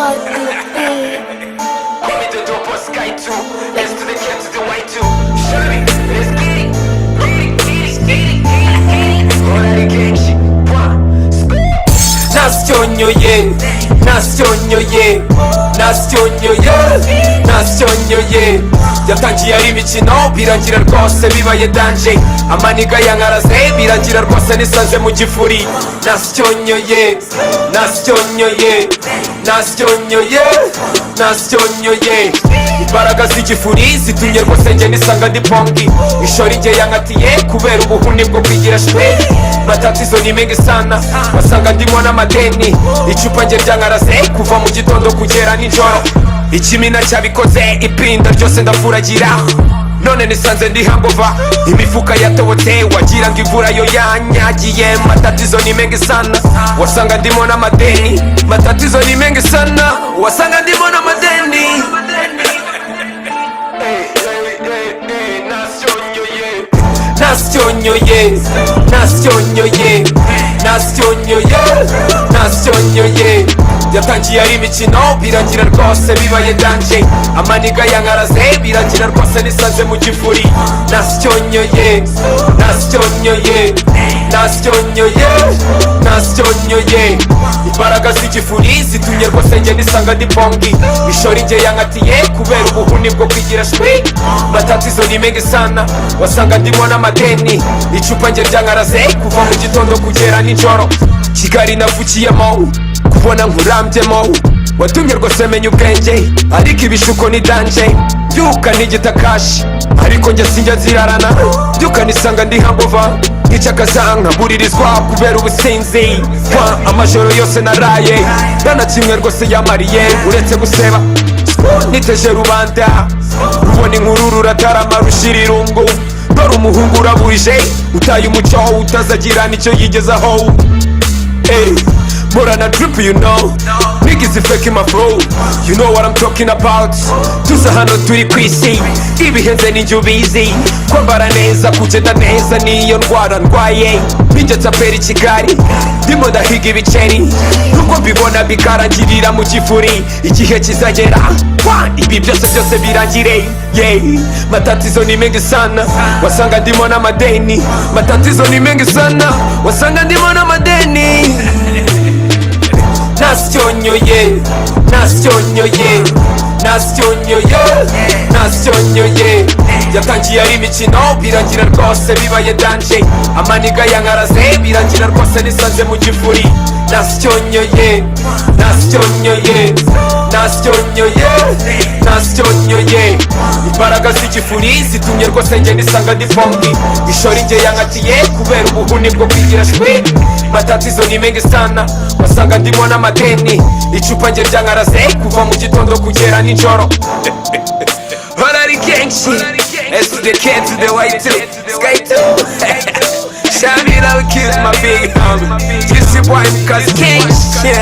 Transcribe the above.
Todd on the beat. Give me the dope on Sky 2. S to the K to the Y 2. Shut it, let's get it. Already gang shit. 나스존요예 나스존요예 나스존요예 나스존요예 yatangiye imikino birangira rwose bibaye danje amaniga yankarase birangira rwose nisanze mu gifuri nasyonyoye nasyonyoye nasyonyoye nasyonyoye imbaraga z'igifuri zitumye rwose njye nisanga ndi pongi ishori njye yankatiye kubera ubuhuni bwo kwigira shwe matatizo ni mengi sana wasanga ndimo n'amadeni icupa njye ryankarase kuva mu gitondo kugera nijoro ikimina cyabikoze ipinda ryose ndafuragira none nisanze ndi hangova imifuka yatobotse wagira ngo imvura yo yanyagiye matatizo ni mengi sana wasanga ndimo n'amadeni matatizo ni mengi sana wasanga ndimo n'amadeni nasyonyoye nasyonyoye nasyonyoye nasyonyoye yatangiye ari imikino birangira rwose bibaye danje amaniga yankarase birangira rwose nisanze mu gifuri nasyonyoye nasyonyoye nasyonyoye nasyonyoye imbaraga z'igifuri zitumye rwose njye nisanga ndi pongi ishori njye yankatiye kubera ubuhuni bwo kwigira shwi matatizo ni mengi sana wasanga ndimo n'amadeni icupa njye ryankarase kuva mu gitondo kugera nijoro Kigali navukiyemo kubona nkurambyemo watumye rwose menya ubwenge ariko ibishuko ni danje byuka nigita kashi ariko njye sinjya nzirarana byuka nisanga ndi hangova nk'icyakaza nkaburirizwa kubera ubusinzi amajoro yose naraye nta na kimwe rwose yamariye uretse guseba niteje rubanda rubona inkuru ruratarama rushira irungu dore umuhungu uraburije utaye umuco utazagira nicyo yigezaho Morana drip, you know. Niggas is faking my flow. You know what I'm talking about. Tuza hano turi kwisi ibihenze ninjye bizi kwambara neza kugenda neza niyo ndwara ndwaye ninjye nsapera i Kigali ndimo ndahiga ibiceri nuko mbibona bikarangirira mu gifuri igihe kizagera ibi byose birangire matatizo ni mengi sana wasanga ndimo n'amadeni matatizo ni mengi sana wasanga ndimo n'amadeni nasyonyoye nasyonyoye nasyonyoye nasyonyoye yatangiye ari imikino birangira rwose bibaye danje amaniga yankarase birangira rwose nisanze mu gifuri nasyonyoye nasyonyoye nasyonyoye nasyonyoye imbaraga z'igifuri zitumye rwose njye nisanga ndi pongi ishori njye yankatiye kubera ubuhuni bwo kwigira shwi matatizo ni mengi sana wasanga ndimo n'amadeni icupa njye ryankarase kuva mu gitondo kugera nijoro Already gang shit S to the K to the Y 2 Sky 2 Shout it out kids my big homie Just your boy because king shit